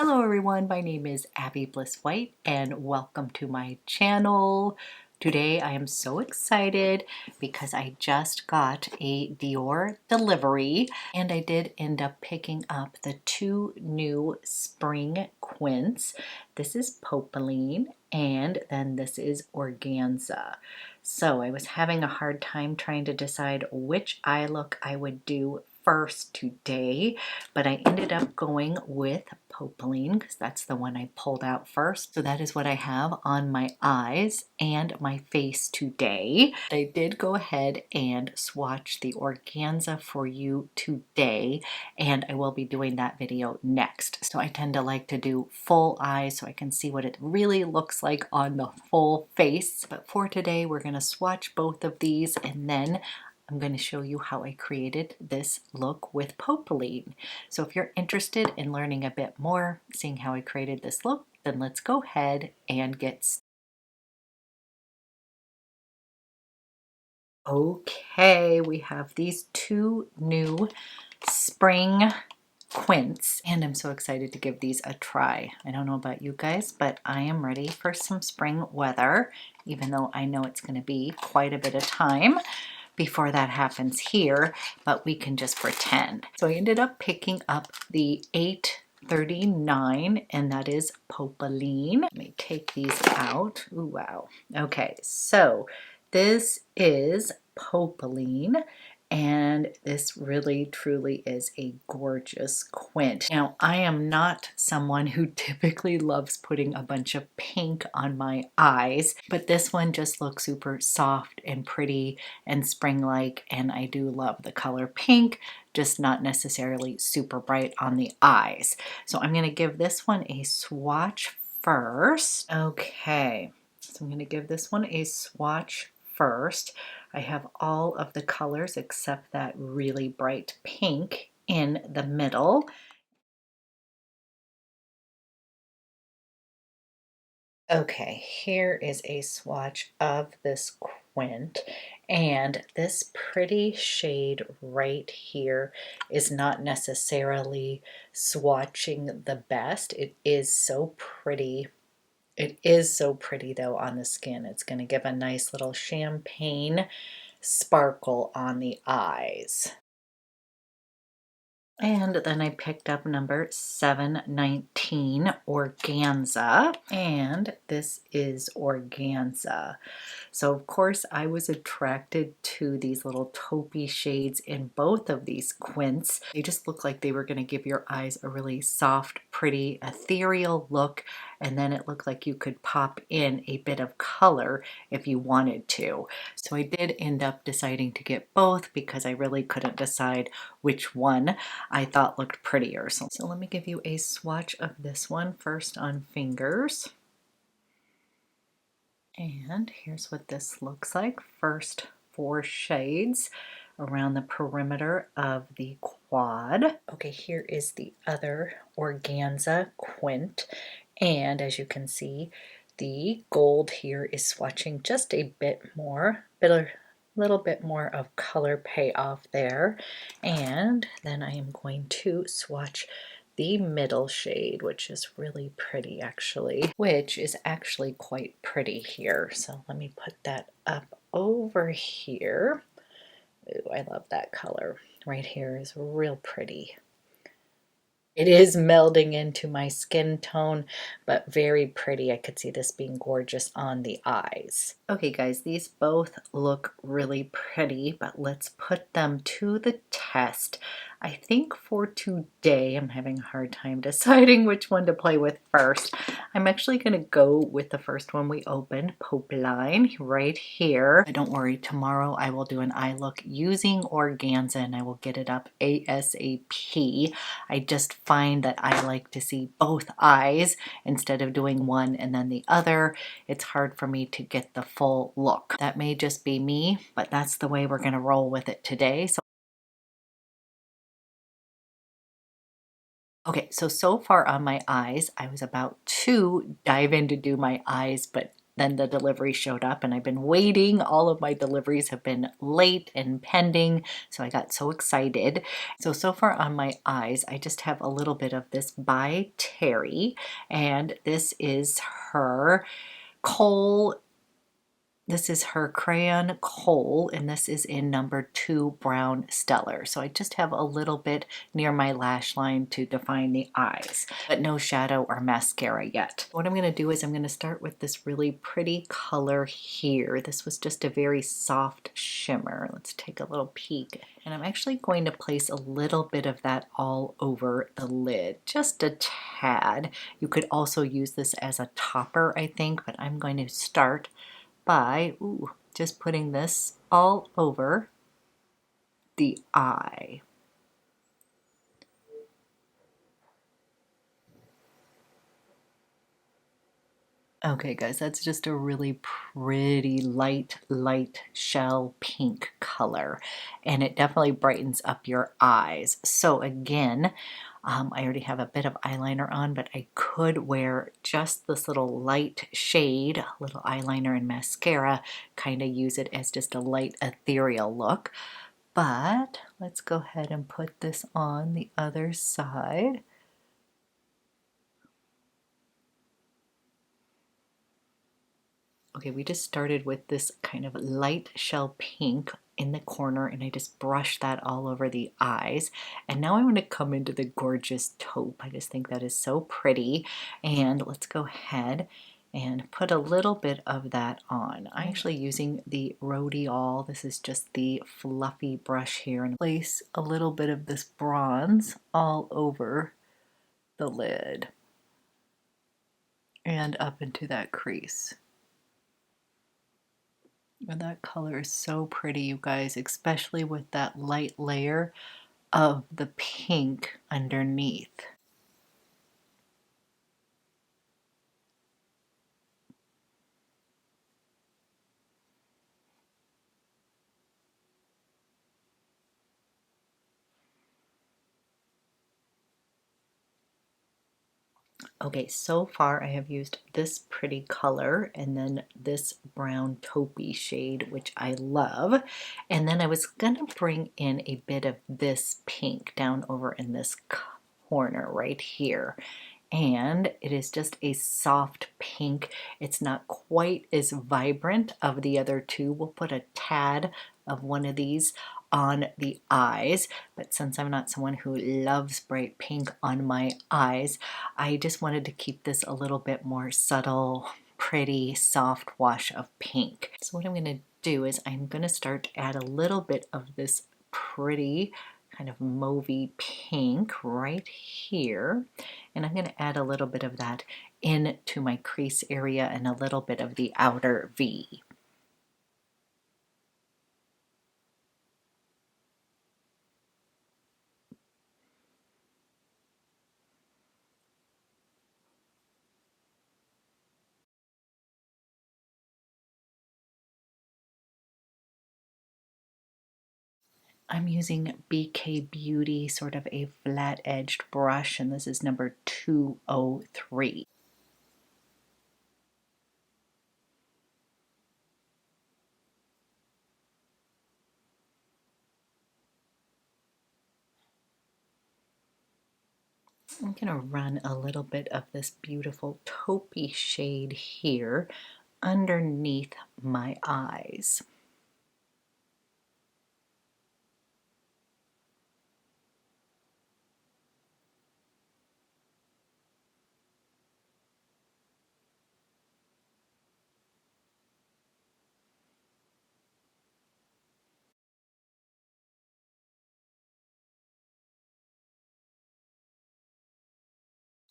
Hello everyone, my name is Abby Bliss White and welcome to my channel. Today I am so excited because I just got a Dior delivery and I did end up picking up the two new spring quints. This is Popeline and then this is Organza. So I was having a hard time trying to decide which eye look I would do first today, but I ended up going with Popeline because that's the one I pulled out first. So that is what I have on my eyes and my face today. I did go ahead and swatch the Organza for you today, and I will be doing that video next. So I tend to like to do full eyes so I can see what it really looks like on the full face. But for today, we're going to swatch both of these and then I'm going to show you how I created this look with Popeline. So if you're interested in learning a bit more, seeing how I created this look, then let's go ahead and get started. Okay, we have these two new spring quints and I'm so excited to give these a try. I don't know about you guys, but I am ready for some spring weather, even though I know it's going to be quite a bit of time before that happens here, but we can just pretend. So I ended up picking up the 839 and that is Popeline. Let me take these out. Ooh, wow. Okay, so this is Popeline and this really truly is a gorgeous quint. Now I am not someone who typically loves putting a bunch of pink on my eyes, but this one just looks super soft and pretty and spring-like, and I do love the color pink, just not necessarily super bright on the eyes. So I'm going to give this one a swatch first. Okay, so I'm going to give this one a swatch first. I have all of the colors except that really bright pink in the middle. Okay, here is a swatch of this quint, and this pretty shade right here is not necessarily swatching the best. It is so pretty. It is so pretty though on the skin. It's going to give a nice little champagne sparkle on the eyes. And then I picked up number 719, Organza, and this is Organza. So of course I was attracted to these little taupey shades in both of these quints. They just look like they were going to give your eyes a really soft, pretty, ethereal look, and then it looked like you could pop in a bit of color if you wanted to. So I did end up deciding to get both because I really couldn't decide which one I thought looked prettier. So let me give you a swatch of this one first on fingers. And here's what this looks like. First 4 shades around the perimeter of the quad. Okay, here is the other Organza quint. And as you can see, the gold here is swatching just a bit more, a little bit more of color payoff there. And then I am going to swatch the middle shade, which is really pretty actually, which is actually quite pretty here. So let me put that up over here. Ooh, I love that color. Right here is real pretty. It is melding into my skin tone, but very pretty. I could see this being gorgeous on the eyes. Okay guys, these both look really pretty, but let's put them to the test. I think for today, I'm having a hard time deciding which one to play with first. I'm actually going to go with the first one we opened, Popeline, right here. But don't worry, tomorrow I will do an eye look using Organza and I will get it up ASAP. I just find that I like to see both eyes instead of doing one and then the other. It's hard for me to get the full look. That may just be me, but that's the way we're going to roll with it today. Okay, so far on my eyes, I was about to dive in to do my eyes, but then the delivery showed up, and I've been waiting. All of my deliveries have been late and pending, so I got so excited. So far on my eyes, I just have a little bit of this by Terry, and this is her Kohl. This is her crayon Kohl, and this is in number 2 brown stellar. So I just have a little bit near my lash line to define the eyes, but no shadow or mascara yet. What I'm going to do is I'm going to start with this really pretty color here. This was just a very soft shimmer. Let's take a little peek. And I'm actually going to place a little bit of that all over the lid, just a tad. You could also use this as a topper, I think, but I'm going to start by just putting this all over the eye. Okay guys, that's just a really pretty light shell pink color, and it definitely brightens up your eyes. So again, I already have a bit of eyeliner on, but I could wear just this little light shade, little eyeliner and mascara, kind of use it as just a light ethereal look. But let's go ahead and put this on the other side. Okay, we just started with this kind of light shell pink in the corner, and I just brushed that all over the eyes. And now I want to come into the gorgeous taupe. I just think that is so pretty. And let's go ahead and put a little bit of that on. I'm actually using the Rodial. This is just the fluffy brush here, and place a little bit of this bronze all over the lid and up into that crease. And that color is so pretty, you guys, especially with that light layer of the pink underneath. Okay, so far I have used this pretty color and then this brown taupey shade, which I love. And then I was gonna bring in a bit of this pink down over in this corner right here. And it is just a soft pink. It's not quite as vibrant of the other two. We'll put a tad of one of these on the eyes, but since I'm not someone who loves bright pink on my eyes, I just wanted to keep this a little bit more subtle, pretty, soft wash of pink. So what I'm going to do is I'm going to start to add a little bit of this pretty kind of mauvey pink right here, and I'm going to add a little bit of that into my crease area and a little bit of the outer V. I'm using BK Beauty, sort of a flat-edged brush, and this is number 203. I'm going to run a little bit of this beautiful taupey shade here underneath my eyes.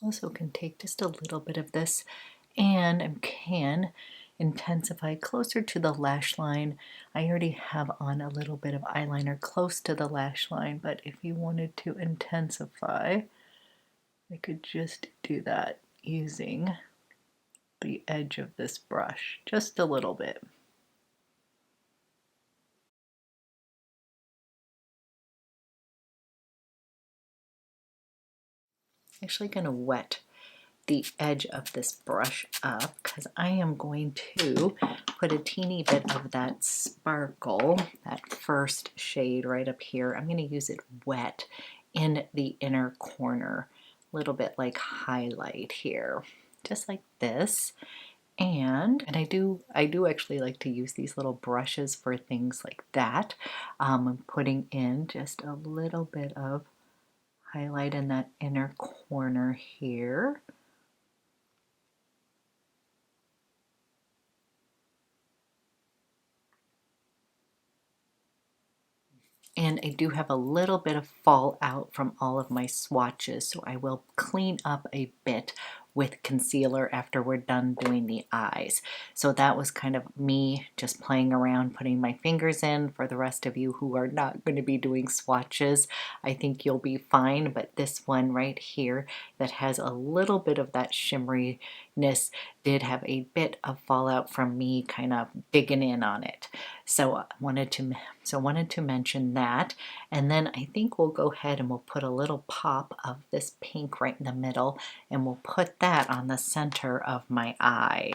Also can take just a little bit of this and I can intensify closer to the lash line. I already have on a little bit of eyeliner close to the lash line, but if you wanted to intensify, I could just do that using the edge of this brush, just a little bit. Actually going to wet the edge of this brush up because I am going to put a teeny bit of that sparkle, that first shade right up here. I'm going to use it wet in the inner corner, a little bit like highlight here, just like this. And I do actually like to use these little brushes for things like that. I'm putting in just a little bit of highlight in that inner corner here. And I do have a little bit of fallout from all of my swatches, so I will clean up a bit with concealer after we're done doing the eyes. So that was kind of me just playing around, putting my fingers in. For the rest of you who are not going to be doing swatches, I think you'll be fine, but this one right here that has a little bit of that shimmeriness did have a bit of fallout from me kind of digging in on it. So I wanted to mention that. And then I think we'll go ahead and we'll put a little pop of this pink right in the middle, and we'll put that on the center of my eye.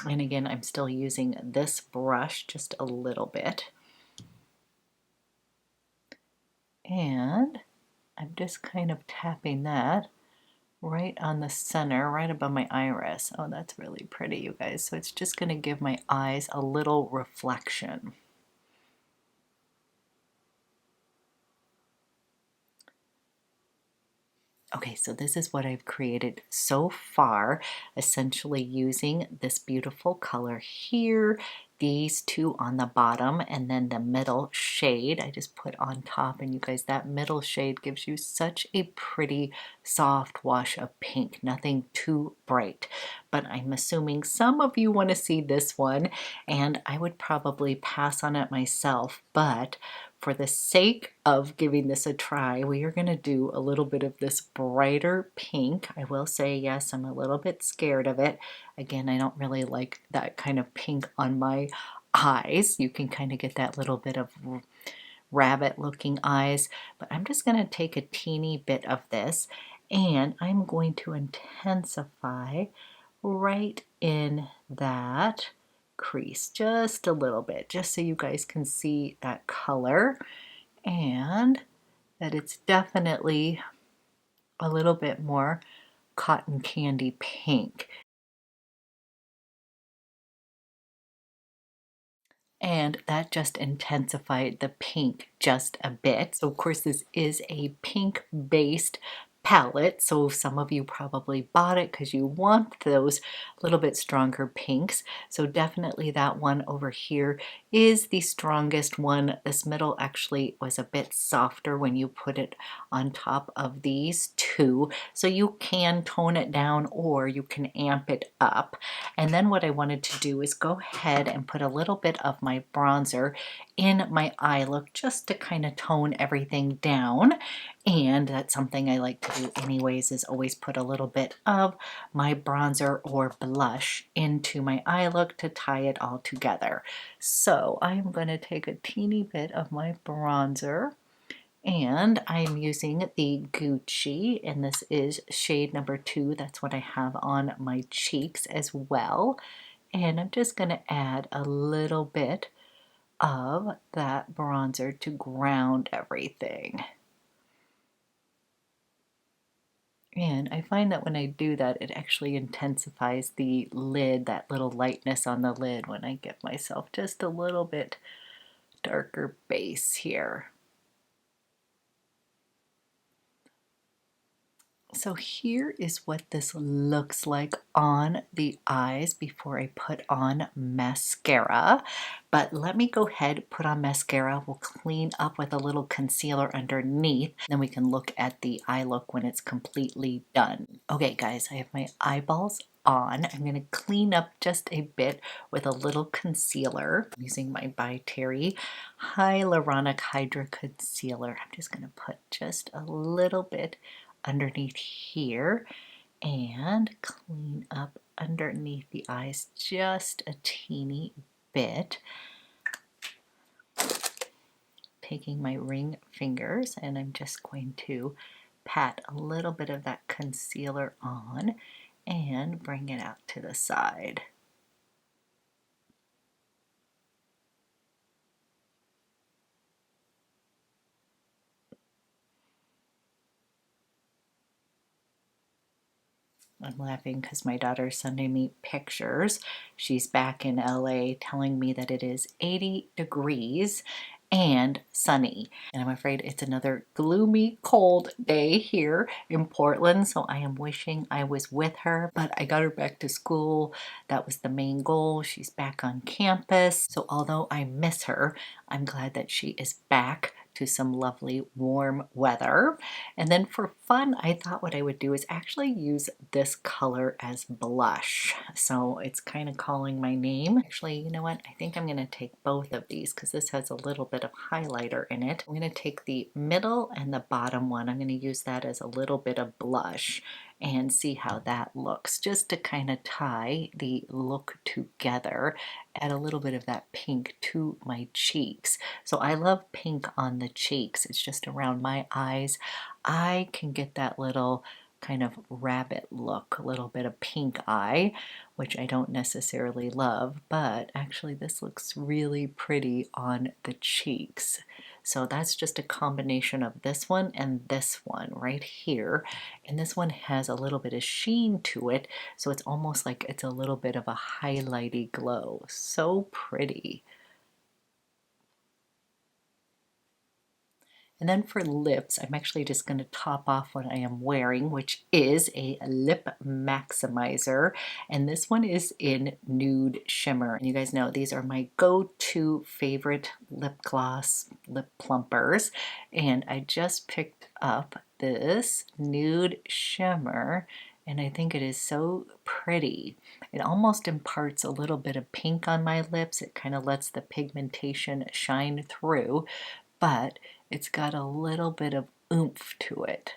And again, I'm still using this brush just a little bit. And I'm just kind of tapping that right on the center, right above my iris. Oh, that's really pretty, you guys. So it's just going to give my eyes a little reflection. Okay, so this is what I've created so far, essentially using this beautiful color here, these two on the bottom, and then the middle shade I just put on top. And you guys, that middle shade gives you such a pretty soft wash of pink, nothing too bright. But I'm assuming some of you want to see this one, and I would probably pass on it myself, but for the sake of giving this a try, we are going to do a little bit of this brighter pink. I will say, yes, I'm a little bit scared of it. Again, I don't really like that kind of pink on my eyes. You can kind of get that little bit of rabbit looking eyes, but I'm just going to take a teeny bit of this and I'm going to intensify right in that crease just a little bit, just so you guys can see that color and that it's definitely a little bit more cotton candy pink. And that just intensified the pink just a bit. So of course this is a pink based palette, so some of you probably bought it because you want those little bit stronger pinks. So definitely that one over here is the strongest one. This middle actually was a bit softer when you put it on top of these two, so you can tone it down or you can amp it up. And then what I wanted to do is go ahead and put a little bit of my bronzer in my eye look just to kind of tone everything down. And that's something I like to do anyways, is always put a little bit of my bronzer or blush into my eye look to tie it all together. So I'm going to take a teeny bit of my bronzer, and I'm using the Gucci, and this is shade number 2. That's what I have on my cheeks as well. And I'm just going to add a little bit of that bronzer to ground everything. And I find that when I do that, it actually intensifies the lid, that little lightness on the lid, when I give myself just a little bit darker base here. So here is what this looks like on the eyes before I put on mascara. But let me go ahead, put on mascara. We'll clean up with a little concealer underneath. Then we can look at the eye look when it's completely done. Okay guys, I have my eyeballs on. I'm going to clean up just a bit with a little concealer using my By Terry Hyaluronic Hydra Concealer. I'm just going to put just a little bit underneath here and clean up underneath the eyes just a teeny bit. taking my ring fingers and I'm just going to pat a little bit of that concealer on and bring it out to the side. I'm laughing because my daughter's sending me pictures. She's back in LA telling me that it is 80 degrees and sunny. And I'm afraid it's another gloomy, cold day here in Portland. So I am wishing I was with her, but I got her back to school. That was the main goal. She's back on campus. So although I miss her, I'm glad that she is back to some lovely warm weather. And then for fun, I thought what I would do is actually use this color as blush. So it's kind of calling my name. Actually, you know what? I think I'm going to take both of these because this has a little bit of highlighter in it. I'm going to take the middle and the bottom one. I'm going to use that as a little bit of blush and see how that looks, just to kind of tie the look together, add a little bit of that pink to my cheeks. So I love pink on the cheeks. It's just around my eyes. I can get that little kind of rabbit look, a little bit of pink eye, which I don't necessarily love, but actually this looks really pretty on the cheeks. So that's just a combination of this one and this one right here. And this one has a little bit of sheen to it, so it's almost like it's a little bit of a highlighty glow. So pretty. And then for lips, I'm actually just going to top off what I am wearing, which is a lip maximizer. And this one is in Nude Shimmer. And you guys know these are my go-to favorite lip gloss, lip plumpers. And I just picked up this Nude Shimmer, and I think it is so pretty. It almost imparts a little bit of pink on my lips. It kind of lets the pigmentation shine through, but it's got a little bit of oomph to it.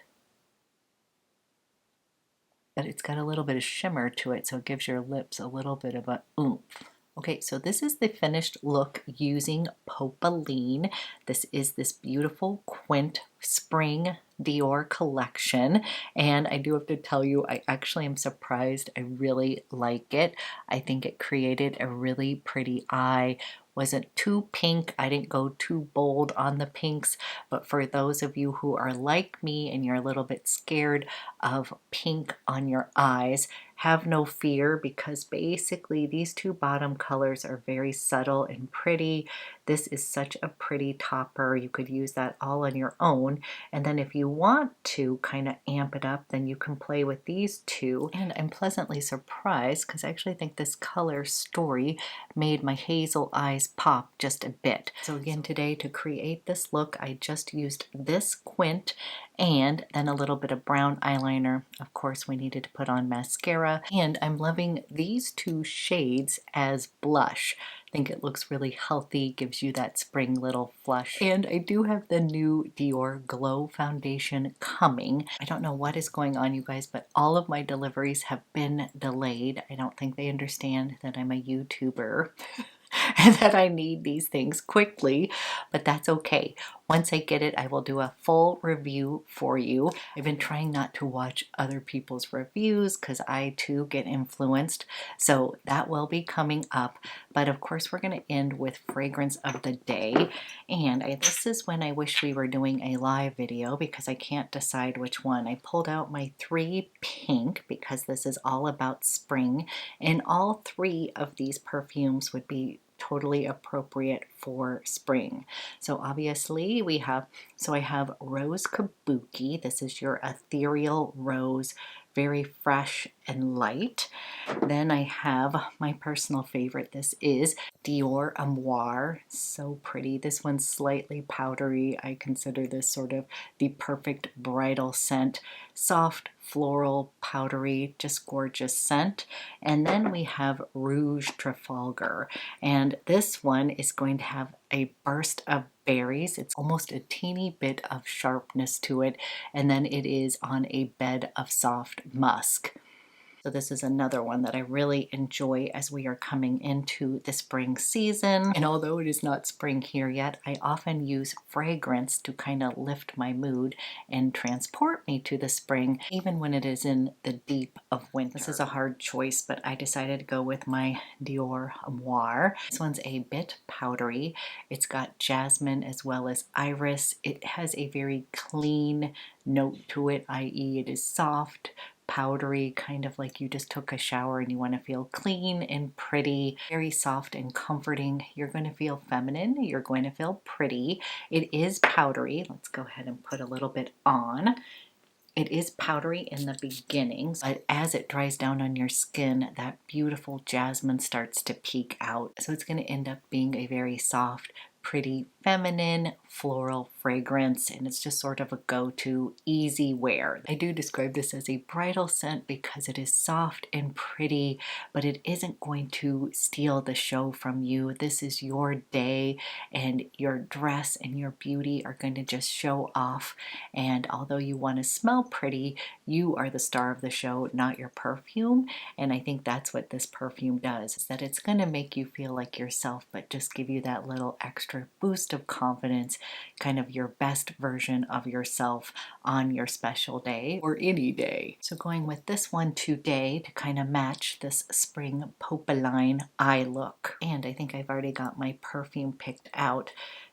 But it's got a little bit of shimmer to it, so it gives your lips a little bit of a oomph. Okay, so this is the finished look using Popeline. This is this beautiful Quint Spring Dior collection, and I do have to tell you, I actually am surprised. I really like it. I think it created a really pretty eye. Wasn't too pink. I didn't go too bold on the pinks, but for those of you who are like me and you're a little bit scared of pink on your eyes, have no fear, because basically these two bottom colors are very subtle and pretty. This is such a pretty topper. You could use that all on your own. And then if you want to kind of amp it up, then you can play with these two. And I'm pleasantly surprised because I actually think this color story made my hazel eyes pop just a bit. So again, today to create this look, I just used this Quint and then a little bit of brown eyeliner. Of course, we needed to put on mascara, and I'm loving these two shades as blush. I think it looks really healthy, gives you that spring little flush. And I do have the new Dior Glow Foundation coming. I don't know what is going on, you guys, but all of my deliveries have been delayed. I don't think they understand that I'm a YouTuber and that I need these things quickly, but that's okay. Once I get it, I will do a full review for you. I've been trying not to watch other people's reviews because I too get influenced, so that will be coming up. But of course, we're going to end with fragrance of the day, and this is when I wish we were doing a live video because I can't decide which one. I pulled out my 3 pink because this is all about spring, and all 3 of these perfumes would be totally appropriate for spring. So obviously I have Rose Kabuki. This is your ethereal rose, very fresh and light. Then I have my personal favorite. This is Dior Amour. So pretty. This one's slightly powdery. I consider this sort of the perfect bridal scent. Soft, floral, powdery, just gorgeous scent. And then we have Rouge Trafalgar. And this one is going to have a burst of berries. It's almost a teeny bit of sharpness to it. And then it is on a bed of soft musk. So this is another one that I really enjoy as we are coming into the spring season. And although it is not spring here yet, I often use fragrance to kind of lift my mood and transport me to the spring, even when it is in the deep of winter. This is a hard choice, but I decided to go with my Dior Noir. This one's a bit powdery. It's got jasmine as well as iris. It has a very clean note to it, i.e. it is soft, powdery, kind of like you just took a shower and you want to feel clean and pretty, very soft and comforting. You're going to feel feminine, you're going to feel pretty. It is powdery. Let's go ahead and put a little bit on. It is powdery in the beginning, but as it dries down on your skin, that beautiful jasmine starts to peek out. So it's going to end up being a very soft, pretty, feminine, floral fragrance, and it's just sort of a go-to easy wear. I do describe this as a bridal scent because it is soft and pretty, but it isn't going to steal the show from you. This is your day, and your dress and your beauty are going to just show off. And although you want to smell pretty, you are the star of the show, not your perfume. And I think that's what this perfume does, is that it's going to make you feel like yourself, but just give you that little extra boost of confidence, kind of your best version of yourself on your special day or any day. So going with this one today to kind of match this spring Popeline eye look. And I think I've already got my perfume picked out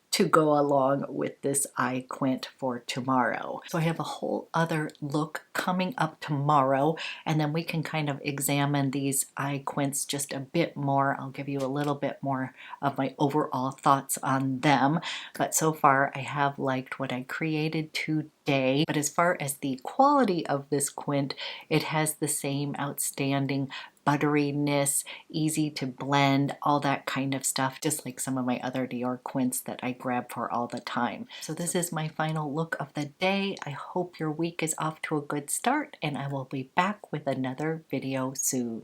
to go along with this eye quint for tomorrow. So I have a whole other look coming up tomorrow, and then we can kind of examine these eye quints just a bit more. I'll give you a little bit more of my overall thoughts on them, but so far I have liked what I created today. But as far as the quality of this quint, it has the same outstanding butteriness, easy to blend, all that kind of stuff, just like some of my other Dior Quints that I grab for all the time. So this is my final look of the day. I hope your week is off to a good start, and I will be back with another video soon.